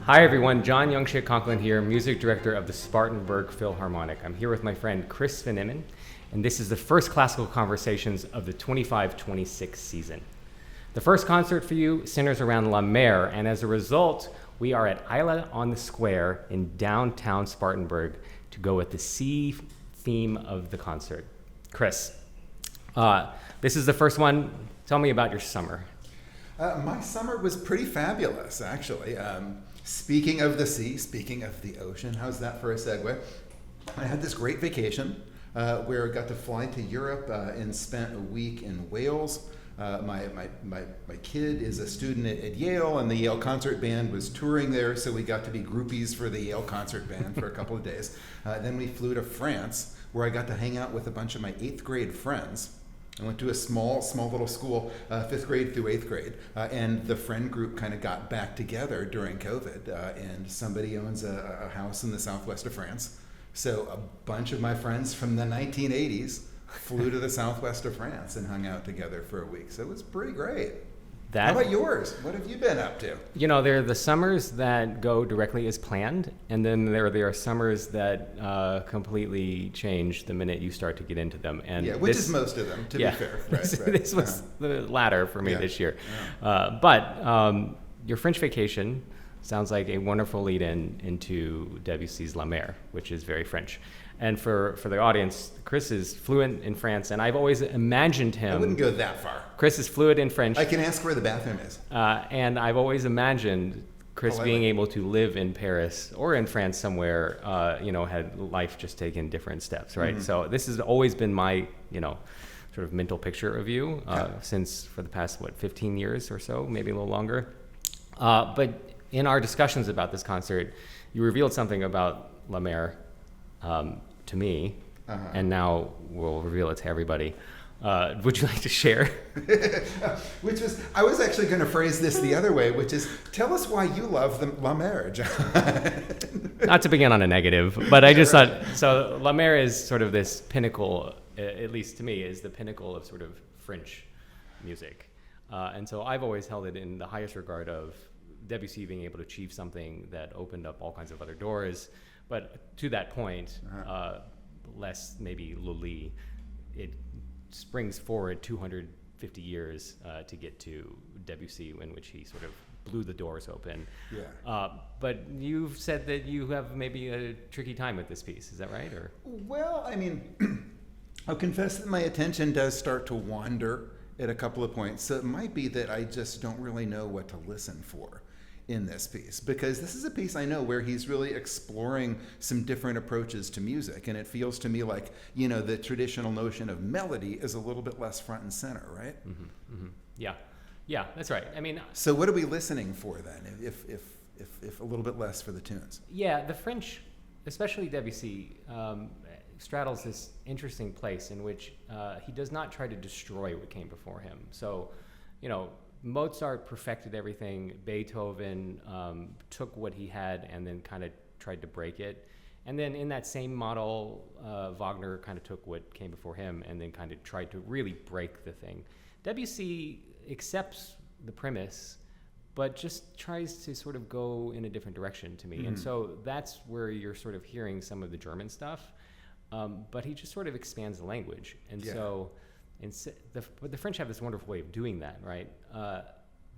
Hi everyone, John Shik Concklin here, music director of the Spartanburg Philharmonic. I'm here with my friend Chris Vaneman, and this is the first classical conversations of the 25-26 season. The first concert for you centers around La Mer, and as a result, we are at Isla on the Square in downtown Spartanburg to go with the sea theme of the concert. Chris, this is the first one. Tell me about your summer. My summer was pretty fabulous, actually. Speaking of the sea, speaking of the ocean, how's that for a segue? I had this great vacation where I got to fly to Europe and spent a week in Wales. My kid is a student at Yale, and the Yale Concert Band was touring there, so we got to be groupies for the Yale Concert Band for a couple of days. Then we flew to France, where I got to hang out with a bunch of my 8th grade friends. I went to a small little school, 5th grade through 8th grade, and the friend group kind of got back together during COVID, and somebody owns a house in the southwest of France. So a bunch of my friends from the 1980s flew to the southwest of France and hung out together for a week. So it was pretty great. How about yours? What have you been up to? You know, there are the summers that go directly as planned, and then there are summers that completely change the minute you start to get into them. And which is most of them, to be fair. Right, this was the latter for me this year. But your French vacation sounds like a wonderful lead-in into Debussy's La Mer, which is very French. And for the audience, Chris is fluent in France, and I've always imagined him... I wouldn't go that far. Chris is fluent in French. I can ask where the bathroom is. And I've always imagined Chris being able to live in Paris or in France somewhere, had life just taken different steps, right? Mm-hmm. So this has always been my, sort of mental picture of you since for the past, 15 years or so, maybe a little longer. But in our discussions about this concert, you revealed something about La Mer to me, and now we'll reveal it to everybody. Would you like to share? I was actually going to phrase this the other way, which is, tell us why you love the La Mer, John. Not to begin on a negative, but I just thought, so La Mer is sort of this pinnacle, at least to me, is the pinnacle of sort of French music. And so I've always held it in the highest regard of Debussy being able to achieve something that opened up all kinds of other doors. But to that point, less maybe Lully, it springs forward 250 years to get to Debussy, in which he sort of blew the doors open. Yeah. But you've said that you have maybe a tricky time with this piece. Is that right? Or? Well, I mean, I'll confess that my attention does start to wander at a couple of points. So it might be that I just don't really know what to listen for in this piece, because this is a piece I know where he's really exploring some different approaches to music, and it feels to me like, the traditional notion of melody is a little bit less front and center, right? Mm-hmm, mm-hmm. Yeah, that's right. I mean, so what are we listening for then, if a little bit less for the tunes? Yeah, the French, especially Debussy, straddles this interesting place in which he does not try to destroy what came before him. So, Mozart perfected everything. Beethoven took what he had and then kind of tried to break it. And then in that same model, Wagner kind of took what came before him and then kind of tried to really break the thing. Debussy accepts the premise, but just tries to sort of go in a different direction to me. Mm-hmm. And so that's where you're sort of hearing some of the German stuff. But he just sort of expands the language. And so... But the French have this wonderful way of doing that, right?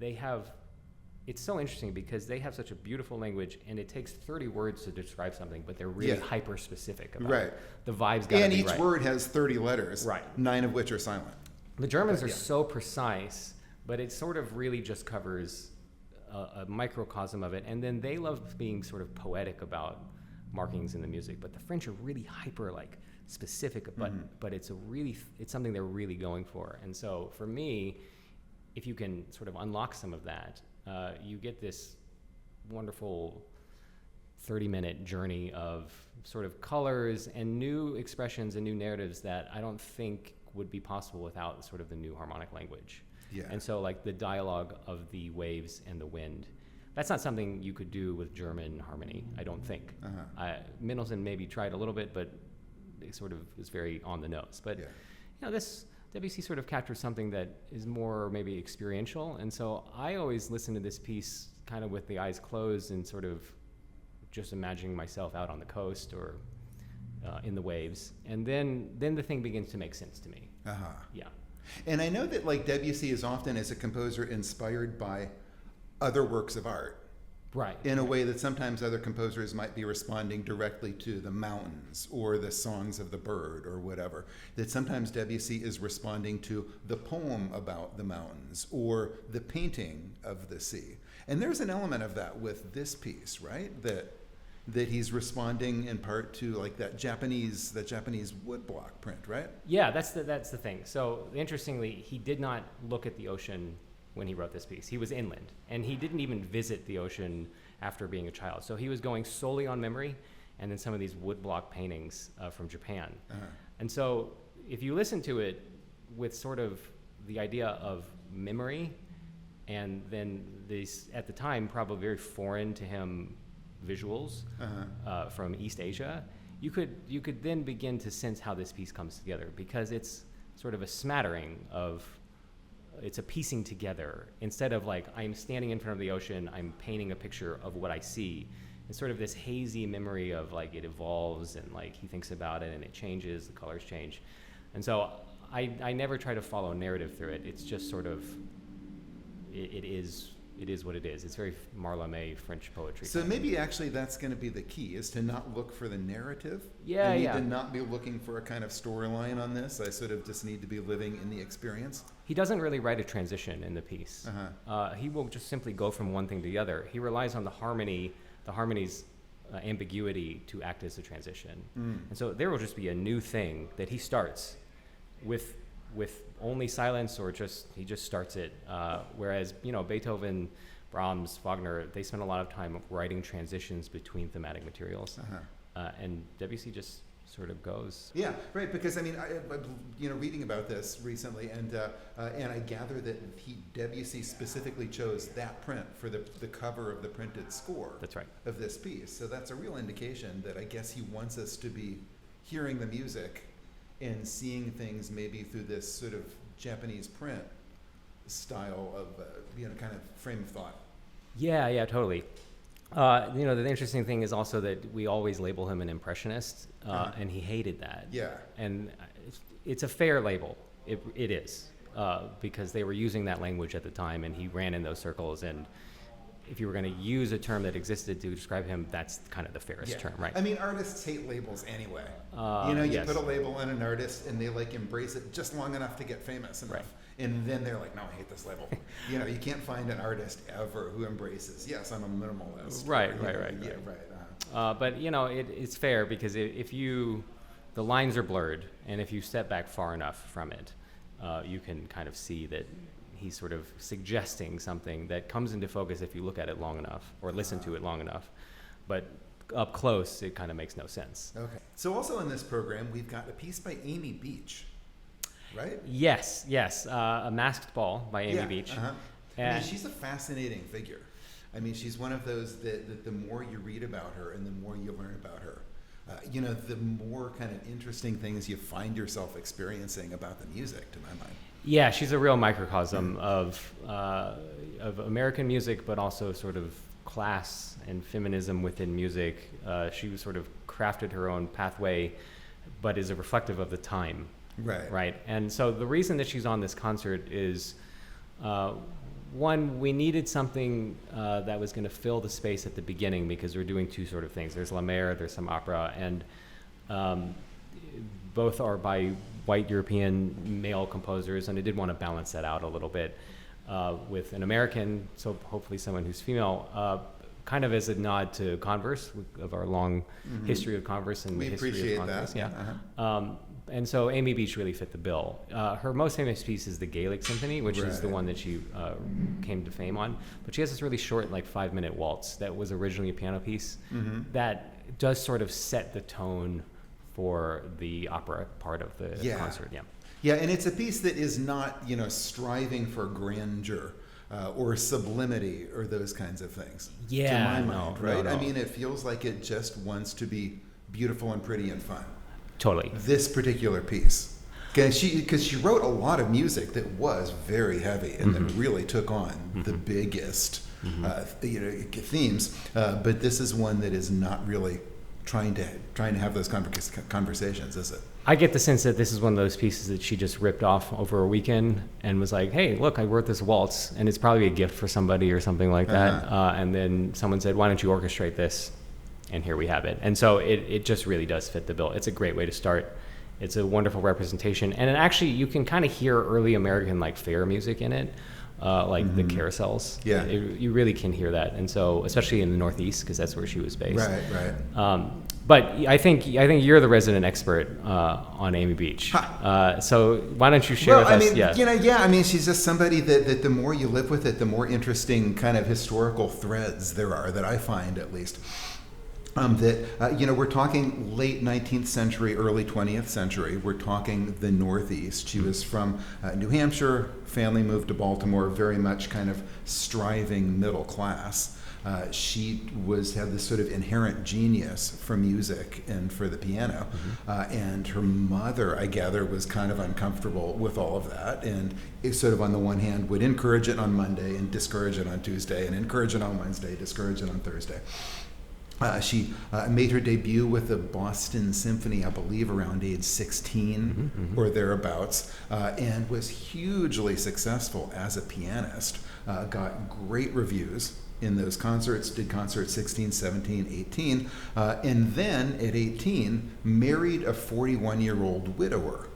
It's so interesting because they have such a beautiful language, and it takes 30 words to describe something, but they're really hyper-specific about it. The vibes got to be right. And each word has 30 letters, 9 of which are silent. The Germans are so precise, but it sort of really just covers a microcosm of it, and then they love being sort of poetic about markings in the music, but the French are really hyper, specific, but it's something they're really going for. And so for me, if you can sort of unlock some of that, you get this wonderful 30-minute journey of sort of colors and new expressions and new narratives that I don't think would be possible without sort of the new harmonic language. Yeah. And so the dialogue of the waves and the wind, that's not something you could do with German harmony, I don't think. Mendelssohn maybe tried a little bit, but it sort of is very on the nose. But this Debussy sort of captures something that is more maybe experiential. And so I always listen to this piece kind of with the eyes closed and sort of just imagining myself out on the coast or in the waves. And then the thing begins to make sense to me. Uh-huh. Yeah. And I know that like Debussy is often as a composer inspired by other works of art. Right. In a way that sometimes other composers might be responding directly to the mountains or the songs of the bird or whatever. That sometimes Debussy is responding to the poem about the mountains or the painting of the sea. And there's an element of that with this piece, right? That he's responding in part to like that Japanese woodblock print, right? Yeah, that's the thing. So interestingly, he did not look at the ocean when he wrote this piece. He was inland, and he didn't even visit the ocean after being a child. So he was going solely on memory and then some of these woodblock paintings from Japan. Uh-huh. And so if you listen to it with sort of the idea of memory and then these, at the time, probably very foreign to him visuals Uh-huh. From East Asia, you could then begin to sense how this piece comes together, because it's sort of a smattering of, it's a piecing together. Instead of like, I'm standing in front of the ocean, I'm painting a picture of what I see. It's sort of this hazy memory of like, it evolves and like he thinks about it and it changes, the colors change. And so I never try to follow a narrative through it. It's just sort of, it is what it is. It's very Mallarmé French poetry. So maybe actually that's going to be the key, is to not look for the narrative. Yeah, I need yeah. to not be looking for a kind of storyline on this. I sort of just need to be living in the experience. He doesn't really write a transition in the piece. Uh-huh. He will just simply go from one thing to the other. He relies on the harmony's ambiguity to act as a transition. And so there will just be a new thing that he starts with only silence, or he just starts it. Whereas, Beethoven, Brahms, Wagner, they spend a lot of time writing transitions between thematic materials. Uh-huh. And Debussy just sort of goes. Yeah, right. Because I mean, I'm reading about this recently, and I gather that Debussy specifically chose that print for the cover of the printed score. That's right. Of this piece. So that's a real indication that I guess he wants us to be hearing the music and seeing things maybe through this sort of Japanese print style of kind of frame of thought. Yeah, totally. The interesting thing is also that we always label him an impressionist, and he hated that. Yeah. And it's a fair label. It is, because they were using that language at the time, and he ran in those circles. And if you were going to use a term that existed to describe him, that's kind of the fairest term, right? I mean, artists hate labels anyway. You Yes. put a label on an artist, and they like embrace it just long enough to get famous enough. Right. And then they're like, no, I hate this label. You can't find an artist ever who embraces, yes, I'm a minimalist. Right. Yeah, right. But it's fair, because if the lines are blurred, and if you step back far enough from it, you can kind of see that he's sort of suggesting something that comes into focus if you look at it long enough or listen to it long enough. But up close, it kind of makes no sense. Okay. So also in this program, we've got a piece by Amy Beach, right? Yes. A Masked Ball by Amy Beach. Uh-huh. I And mean, she's a fascinating figure. I mean, she's one of those that the more you read about her and the more you learn about her, the more kind of interesting things you find yourself experiencing about the music, to my mind. Yeah, she's a real microcosm of American music, but also sort of class and feminism within music. She was sort of crafted her own pathway, but is a reflective of the time. Right. And so the reason that she's on this concert is, one, we needed something that was going to fill the space at the beginning, because we're doing two sort of things. There's La Mer, there's some opera, and both are by white European male composers, and I did want to balance that out a little bit with an American, so hopefully someone who's female, kind of as a nod to Converse, of our long history of Converse and we the history appreciate of Converse. that. Yeah. Uh-huh. And so Amy Beach really fit the bill. Her most famous piece is the Gaelic Symphony, which is the one that she came to fame on. But she has this really short, 5-minute waltz that was originally a piano piece that does sort of set the tone for the opera part of the concert. Yeah, and it's a piece that is not, striving for grandeur or sublimity or those kinds of things. Yeah, to my mind, right? No. I mean, it feels like it just wants to be beautiful and pretty and fun. Totally. This particular piece. Because she wrote a lot of music that was very heavy and that really took on the biggest themes. But this is one that is not really trying to have those conversations, is it? I get the sense that this is one of those pieces that she just ripped off over a weekend and was like, hey, look, I wrote this waltz, and it's probably a gift for somebody or something like that. And then someone said, why don't you orchestrate this? And here we have it. And so it just really does fit the bill. It's a great way to start. It's a wonderful representation. And actually, you can kind of hear early American like fair music in it, like the carousels. Yeah. You really can hear that. And so, especially in the Northeast, because that's where she was based. Right. But I think you're the resident expert on Amy Beach. So why don't you share with us? I mean, she's just somebody that the more you live with it, the more interesting kind of historical threads there are, that I find at least. We're talking late 19th century, early 20th century. We're talking the Northeast. She was from New Hampshire. Family moved to Baltimore, very much kind of striving middle class. She had this sort of inherent genius for music and for the piano. And her mother, I gather, was kind of uncomfortable with all of that. And it sort of, on the one hand, would encourage it on Monday and discourage it on Tuesday, and encourage it on Wednesday, discourage it on Thursday. She made her debut with the Boston Symphony, I believe, around age 16 or thereabouts, and was hugely successful as a pianist. Got great reviews in those concerts, did concerts 16, 17, 18, and then at 18 married a 41-year-old widower.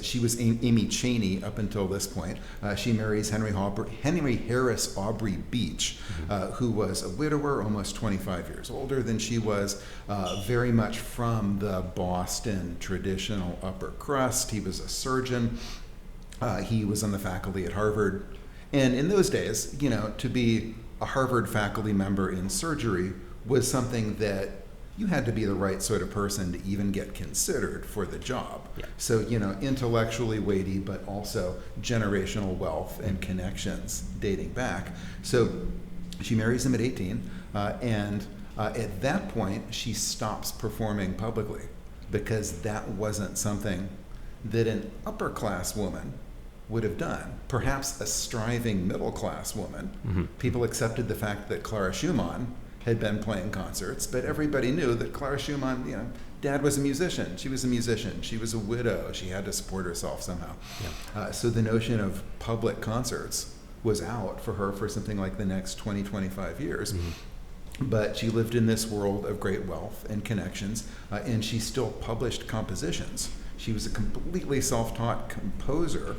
She was Amy Chaney up until this point. She marries Henry Harris Aubrey Beach, who was a widower, almost 25 years older than she was, very much from the Boston traditional upper crust. He was a surgeon. He was on the faculty at Harvard. And in those days, to be a Harvard faculty member in surgery was something that you had to be the right sort of person to even get considered for the job. Yeah. So, intellectually weighty, but also generational wealth and connections dating back. So she marries him at 18, and at that point, she stops performing publicly because that wasn't something that an upper class woman would have done. Perhaps a striving middle class woman. People accepted the fact that Clara Schumann had been playing concerts, but everybody knew that Clara Schumann, Dad was a musician. She was a musician. She was a widow. She had to support herself somehow. Yeah. So the notion of public concerts was out for her for something like the next 20, 25 years. But she lived in this world of great wealth and connections, and she still published compositions. She was a completely self-taught composer,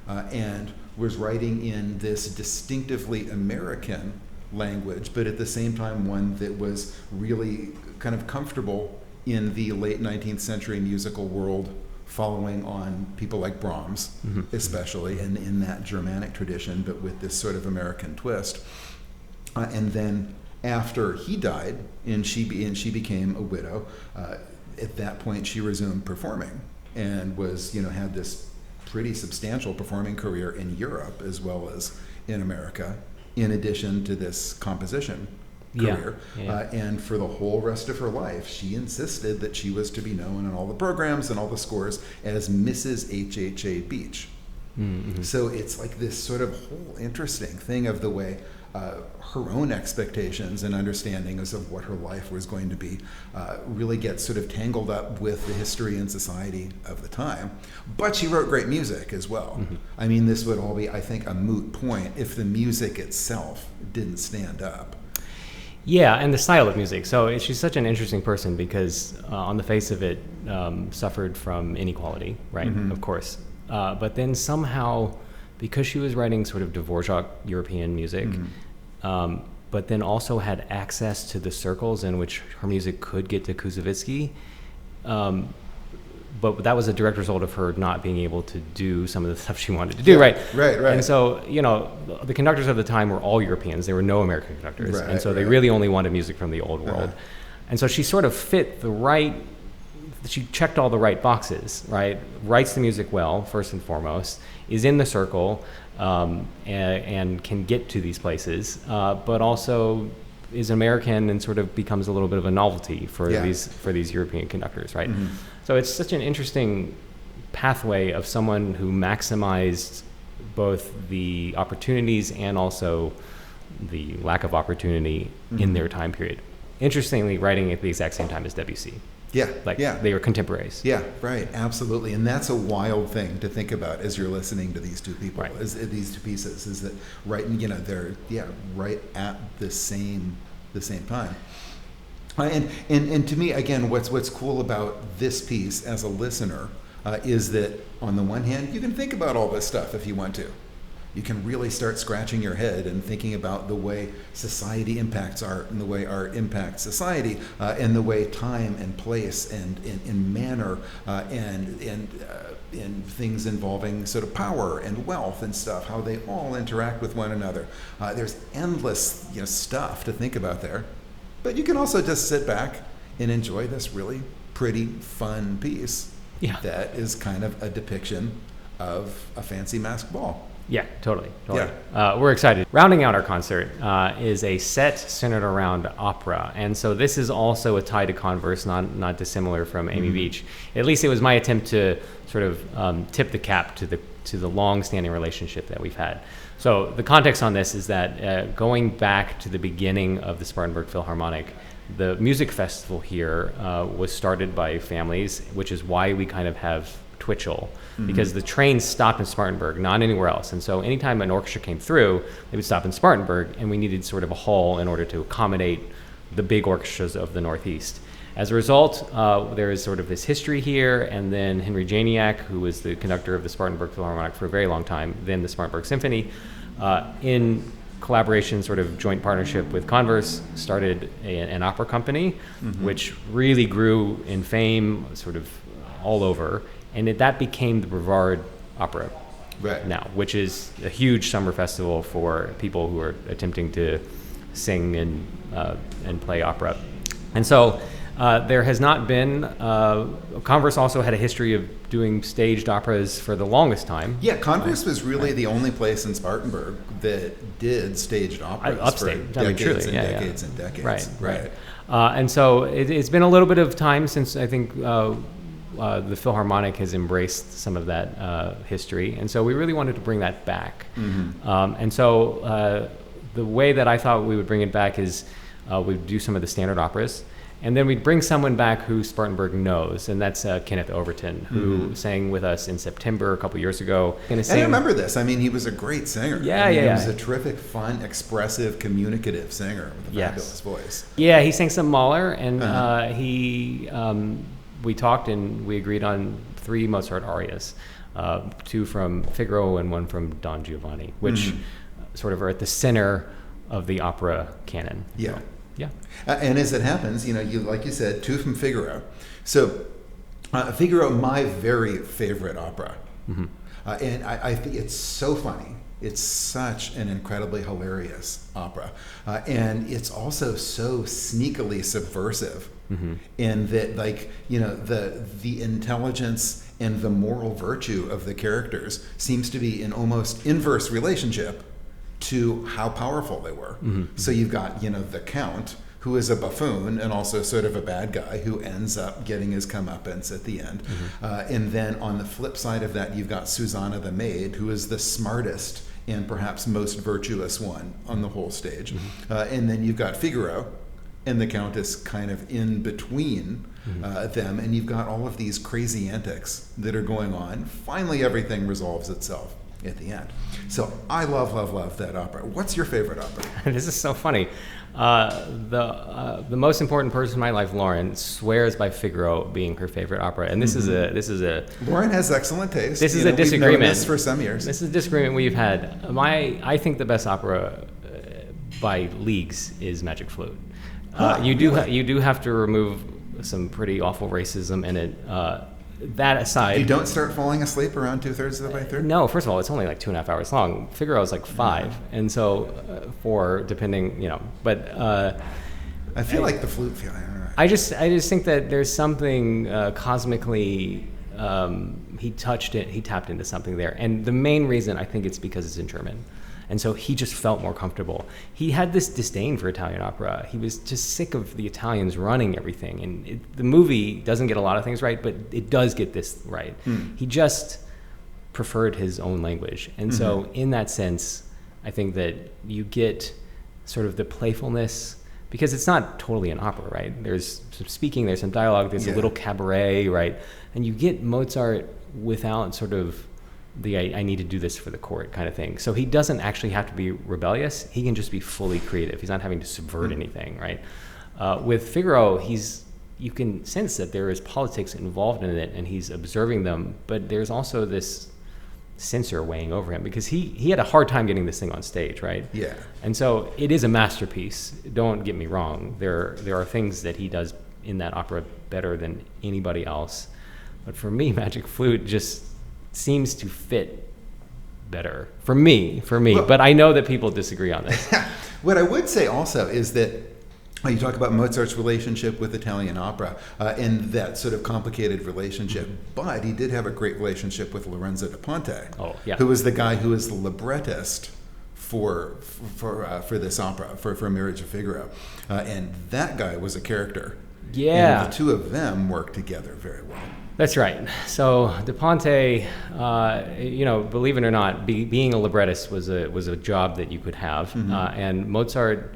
and was writing in this distinctively American language, but at the same time one that was really kind of comfortable in the late 19th century musical world, following on people like Brahms, especially, and in that Germanic tradition, but with this sort of American twist. And then after he died, and she became a widow, at that point she resumed performing and was, had this pretty substantial performing career in Europe as well as in America, in addition to this composition career. And for the whole rest of her life, she insisted that she was to be known in all the programs and all the scores as Mrs. H.H.A. Beach. So it's like this sort of whole interesting thing of the way her own expectations and understandings of what her life was going to be really get sort of tangled up with the history and society of the time. But she wrote great music as well. I mean, this would all be, I think, a moot point if the music itself didn't stand up. Yeah, and the style of music. So she's such an interesting person because on the face of it, suffered from inequality, right? Of course. But then somehow, because she was writing sort of Dvorak European music, but then also had access to the circles in which her music could get to Koussevitzky, but that was a direct result of her not being able to do some of the stuff she wanted to do, right? Right. And so, the conductors of the time were all Europeans. There were no American conductors. And so they really only wanted music from the old world. And so she sort of fit she checked all the right boxes, right? Writes the music well, first and foremost, is in the circle, and can get to these places, but also is American and sort of becomes a little bit of a novelty for these European conductors, right? So it's such an interesting pathway of someone who maximized both the opportunities and also the lack of opportunity in their time period. Interestingly, writing at the exact same time as Debussy. Yeah. They were contemporaries. Yeah, right. Absolutely. And that's a wild thing to think about as you're listening to these two people, Right. these two pieces, is that they're right at the same time. And to me, again, what's cool about this piece as a listener is that on the one hand, you can think about all this stuff if you want to. You can really start scratching your head and thinking about the way society impacts art and the way art impacts society and the way time and place and in manner and things involving sort of power and wealth and stuff, how they all interact with one another. There's endless stuff to think about there. But you can also just sit back and enjoy this really pretty, fun piece that is kind of a depiction of a fancy masked ball. Yeah, totally. We're excited. Rounding out our concert is a set centered around opera. And so this is also a tie to Converse, not dissimilar from Amy Beach. At least it was my attempt to sort of tip the cap to the long-standing relationship that we've had. So the context on this is that going back to the beginning of the Spartanburg Philharmonic, the music festival here was started by families, which is why we kind of have Twitchell, because the trains stopped in Spartanburg, not anywhere else. And so anytime an orchestra came through, they would stop in Spartanburg, and we needed sort of a hall in order to accommodate the big orchestras of the Northeast. As a result, there is sort of this history here, and then Henry Janiak, who was the conductor of the Spartanburg Philharmonic for a very long time, then the Spartanburg Symphony, in collaboration, sort of joint partnership with Converse, started an opera company, which really grew in fame sort of all over. And that became the Brevard Opera now, which is a huge summer festival for people who are attempting to sing and play opera. And so there has not been, Converse also had a history of doing staged operas for the longest time. Yeah, Converse was really the only place in Spartanburg that did staged operas upstate, for decades and decades and decades. Right. And so it's been a little bit of time since I think the Philharmonic has embraced some of that history, and so we really wanted to bring that back. And so the way that I thought we would bring it back is we'd do some of the standard operas, and then we'd bring someone back who Spartanburg knows, and that's Kenneth Overton, who sang with us in September a couple years ago. And I remember this. I mean, he was a great singer. He was a terrific, fun, expressive, communicative singer with a fabulous voice. Yeah, he sang some Mahler, and we talked and we agreed on 3 Mozart arias, 2 from Figaro and 1 from Don Giovanni, which sort of are at the center of the opera canon. Yeah. Yeah. And as it happens, you like you said, 2 from Figaro. So Figaro, my very favorite opera. And I think it's so funny. It's such an incredibly hilarious opera. And it's also so sneakily subversive in that, the intelligence and the moral virtue of the characters seems to be in almost inverse relationship to how powerful they were. So you've got, the Count, who is a buffoon and also sort of a bad guy who ends up getting his comeuppance at the end. And then on the flip side of that, you've got Susanna the maid, who is the smartest and perhaps most virtuous one on the whole stage. And then you've got Figaro, and the Countess kind of in between them, and you've got all of these crazy antics that are going on. Finally, everything resolves itself at the end. So I love that opera. What's your favorite opera? This is so funny. The most important person in my life, Lauren, swears by Figaro being her favorite opera, and this is a Lauren has excellent taste. This is a disagreement. We've known this for some years. This is a disagreement we've had. I think the best opera by leagues is Magic Flute. You do have to remove some pretty awful racism in it. That aside, you don't start falling asleep around 2/3 of the way through. No, first of all, it's only like 2.5 hours long. Figaro is like 5, and so 4 depending, But I feel like the flute feeling. I just think that there's something cosmically. He tapped into something there, and the main reason I think it's because it's in German. And so he just felt more comfortable. He had this disdain for Italian opera. He was just sick of the Italians running everything. And the movie doesn't get a lot of things right, but it does get this right. He just preferred his own language. And so in that sense, I think that you get sort of the playfulness, because it's not totally an opera, right? There's some speaking, there's some dialogue, there's a little cabaret, right? And you get Mozart without sort of the I need to do this for the court kind of thing. So he doesn't actually have to be rebellious. He can just be fully creative. He's not having to subvert anything, right? With Figaro, you can sense that there is politics involved in it, and he's observing them, but there's also this censor weighing over him, because he had a hard time getting this thing on stage, right? Yeah. And so it is a masterpiece. Don't get me wrong. There are things that he does in that opera better than anybody else. But for me, Magic Flute just seems to fit better for me. Well, but I know that people disagree on this. What I would say also is that you talk about Mozart's relationship with Italian opera and that sort of complicated relationship, but he did have a great relationship with Lorenzo da Ponte, who was the guy who was the librettist for this opera, for Marriage of Figaro, and that guy was a character. Yeah, and the two of them worked together very well. That's right. So Da Ponte, believe it or not, being a librettist was a job that you could have, and Mozart.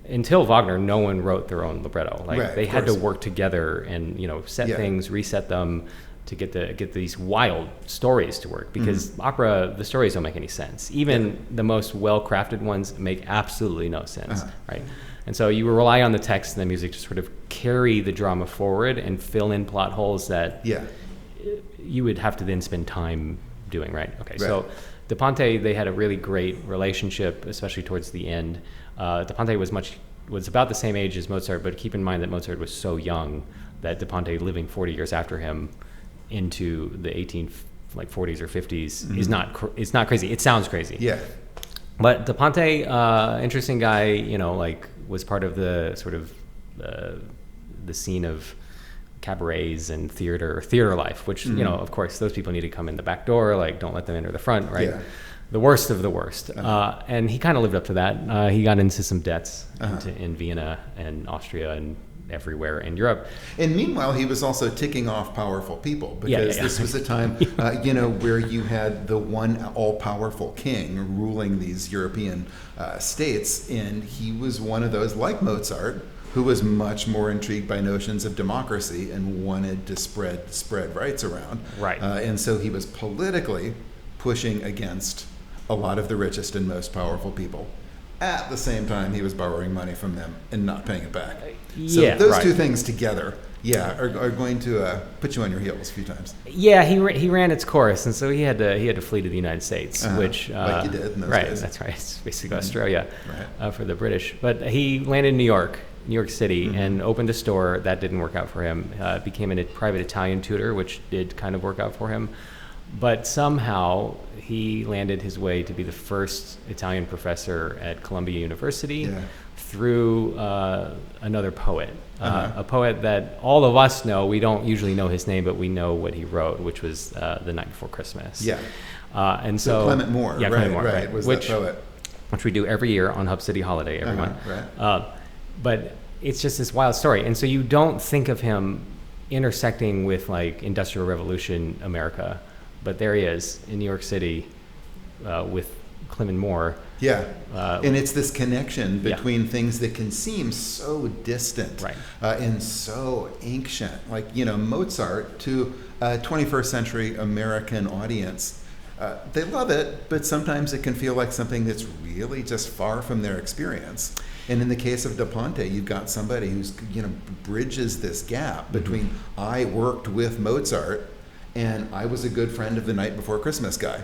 Until Wagner, no one wrote their own libretto. They had to work together and set things, reset them to get these wild stories to work. Because opera, the stories don't make any sense. Even the most well-crafted ones make absolutely no sense, right? And so you rely on the text and the music to sort of carry the drama forward and fill in plot holes that you would have to then spend time doing, right? Okay, so Da Ponte, they had a really great relationship, especially towards the end. Da Ponte was about the same age as Mozart, but keep in mind that Mozart was so young that Da Ponte, living 40 years after him into the 40s or 50s, it's not crazy. It sounds crazy. Yeah. But Da Ponte, interesting guy, was part of the sort of the scene of cabarets and theater life, which of course those people need to come in the back door. Don't let them enter the front, right? Yeah. The worst of the worst. And he kind of lived up to that. He got into some debts in Vienna and Austria and everywhere in Europe. And meanwhile, he was also ticking off powerful people, because this was a time, where you had the one all-powerful king ruling these European states, and he was one of those, like Mozart, who was much more intrigued by notions of democracy and wanted to spread rights around. Right. And so he was politically pushing against a lot of the richest and most powerful people. At the same time, he was borrowing money from them and not paying it back. So those two things together, are going to put you on your heels a few times. Yeah, he ran its course, and so he had to flee to the United States, which like you did in those days. That's right. It's basically Australia for the British. But he landed in New York City, and opened a store. That didn't work out for him. Became a private Italian tutor, which did kind of work out for him. But somehow he landed his way to be the first Italian professor at Columbia University through another poet, a poet that all of us know. We don't usually know his name, but we know what he wrote, which was The Night Before Christmas. Yeah. And so Clement Moore. Yeah, Clement Moore. Right. Was that poet. Which we do every year on Hub City Holiday, everyone. But it's just this wild story. And so you don't think of him intersecting with Industrial Revolution America. But there he is in New York City with Clement Moore. Yeah, and it's this connection between things that can seem so distant and so ancient. Mozart to a 21st century American audience, they love it, but sometimes it can feel like something that's really just far from their experience. And in the case of Da Ponte, you've got somebody who's bridges this gap between I worked with Mozart and I was a good friend of the Night Before Christmas guy.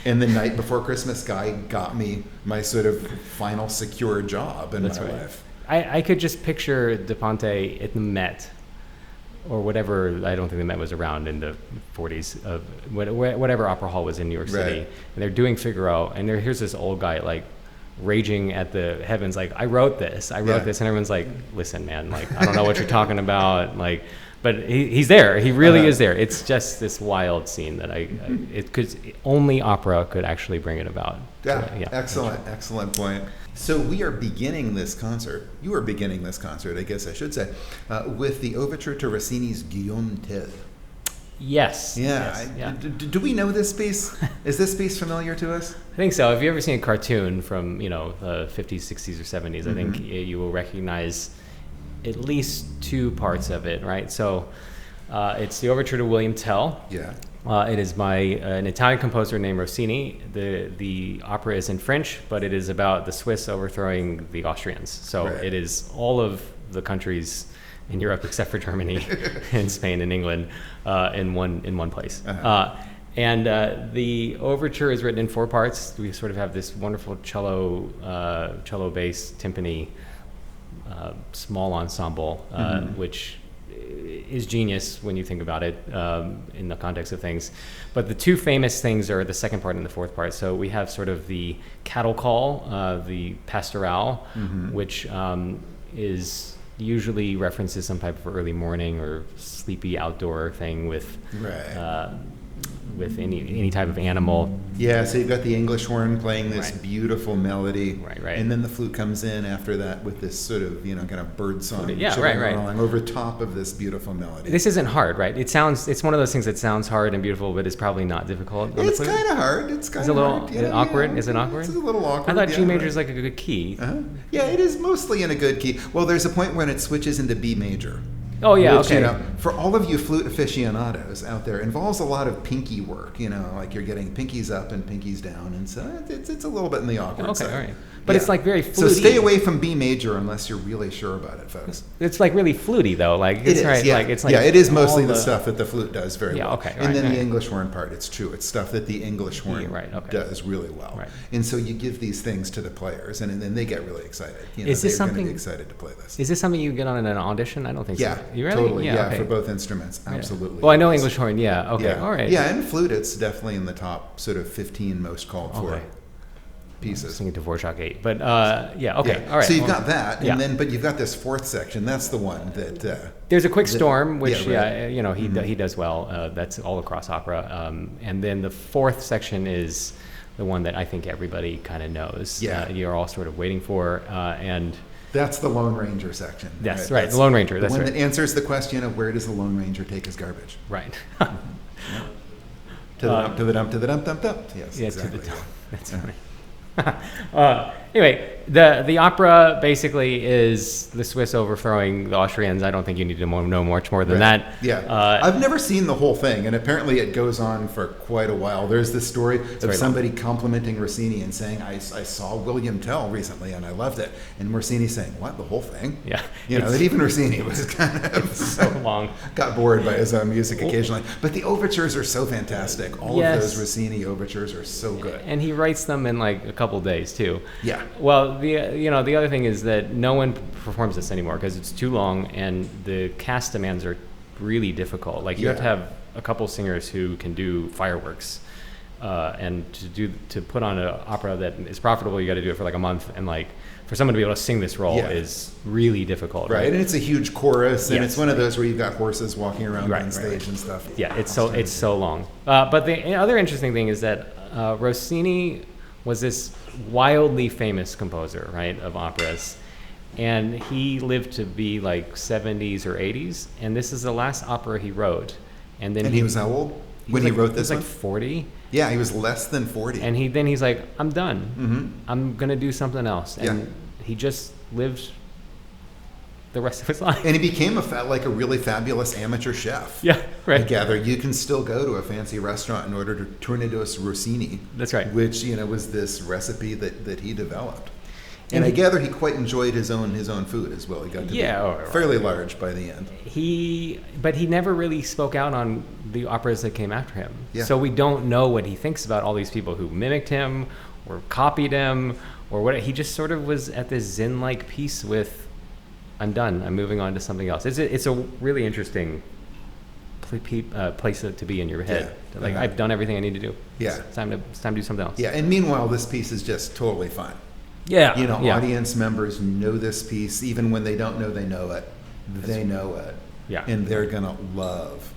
And the Night Before Christmas guy got me my sort of final secure job in my life. I could just picture Da Ponte at the Met or whatever. I don't think the Met was around in the 40s, of whatever opera hall was in New York City. And they're doing Figaro, and here's this old guy raging at the heavens, like, I wrote this, and everyone's like, listen, man, like, I don't know what you're talking about, like, but he's there. He really is there. It's just this wild scene that only opera could actually bring it about. Yeah, so, excellent point. So we are beginning this concert. You are beginning this concert, I guess I should say, with the overture to Rossini's Guillaume Tell. Yes. Yeah. Yes, Do we know this piece? Is this piece familiar to us? I think so. If you ever seen a cartoon from the 50s, 60s, or 70s, I think you will recognize at least two parts of it, right? So it's the overture to William Tell. Yeah. It is by an Italian composer named Rossini. The opera is in French, but it is about the Swiss overthrowing the Austrians. So it is all of the countries in Europe except for Germany and Spain and England in one place. And the overture is written in 4 parts. We sort of have this wonderful cello bass, timpani, small ensemble, which is genius when you think about it in the context of things. But the 2 famous things are the second part and the 4th part. So we have sort of the cattle call, the pastorale, which is usually references some type of early morning or sleepy outdoor thing with any type of animal. Yeah, so you've got the English horn playing this beautiful melody, right, and then the flute comes in after that with this sort of kind of bird song, rolling over top of this beautiful melody. This isn't hard, right? It's one of those things that sounds hard and beautiful, but is probably not difficult. It's kind of hard. It's kind of hard. Is it awkward? Is it awkward? It's a little awkward. I thought G major is like a good key. Yeah, it is mostly in a good key. Well, there's a point when it switches into B major. Oh yeah, which, okay. For all of you flute aficionados out there, involves a lot of pinky work. Like you're getting pinkies up and pinkies down, and so it's a little bit in the awkward side. Okay, all right. But it's like very fluty. So stay away from B major unless you're really sure about it, folks. It's like really fluty though. Like it's right. Yeah. Like it's like it is mostly the stuff that the flute does very well. Okay. And then the English horn part, it's true. It's stuff that the English horn does really well. Right. And so you give these things to the players, and then they get really excited. Is this something? They're going to be excited to play this. Is this something you get on in an audition? I don't think so. You really? Totally. Yeah, okay. For both instruments, absolutely. Well, I know English horn. Yeah. Okay. Yeah. All right. Yeah, and flute, it's definitely in the top sort of 15 most called for pieces. I was thinking Dvorak 8, but okay, all right. So you've got that, and but you've got this 4th section. That's the one that there's a quick storm, which he does well. That's all across opera, and then the 4th section is the one that I think everybody kind of knows. Yeah, you're all sort of waiting for, and that's the Lone Ranger section. That's right. The Lone Ranger. That's the one that answers the question of where does the Lone Ranger take his garbage? Right. To the dump, to the dump, to the dump, dump, dump. Yes, exactly. To the dump. That's right. Anyway, the opera basically is the Swiss overthrowing the Austrians. I don't think you need to know much more than that. Yeah, I've never seen the whole thing, and apparently it goes on for quite a while. There's this story of somebody complimenting Rossini and saying, I saw William Tell recently and I loved it. And Rossini saying, what, the whole thing? Yeah. That even Rossini was kind of so long. Got bored by his own music occasionally. But the overtures are so fantastic. All of those Rossini overtures are so good. And he writes them in like a couple days too. Yeah. Well, the other thing is that no one performs this anymore because it's too long and the cast demands are really difficult. Like you have to have a couple singers who can do fireworks, and to put on an opera that is profitable, you got to do it for like a month, and like for someone to be able to sing this role is really difficult. Right, and it's a huge chorus, and it's one of those where you've got horses walking around on stage and stuff. Yeah, it's so long. But the other interesting thing is that Rossini was this wildly famous composer, right, of operas, and he lived to be like 70s or 80s, and this is the last opera he wrote. And then he was how old when he wrote this? He was like 40. Yeah, he was less than 40. And he's like, I'm done. I'm gonna do something else. And he just lived the rest of his life. And he became a really fabulous amateur chef. Yeah, right. I gather you can still go to a fancy restaurant in order to turn into a Rossini. That's right. Which was this recipe that he developed. And I gather he quite enjoyed his own food as well. He got to be fairly large by the end. But he never really spoke out on the operas that came after him. Yeah. So we don't know what he thinks about all these people who mimicked him or copied him or what. He just sort of was at this Zen-like peace with, I'm done. I'm moving on to something else. It's a really interesting place to be in your head. Yeah. I've done everything I need to do. Yeah. It's time to do something else. Yeah. And meanwhile, this piece is just totally fine. Yeah. You know, yeah. audience members know this piece, even when they don't know they know it. They know it. Yeah. And they're going to love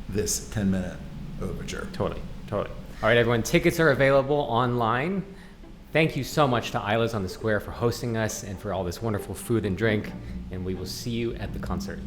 this 10-minute overture. Totally. Totally. All right, everyone. Tickets are available online. Thank you so much to Isla's on the Square for hosting us and for all this wonderful food and drink. And we will see you at the concert.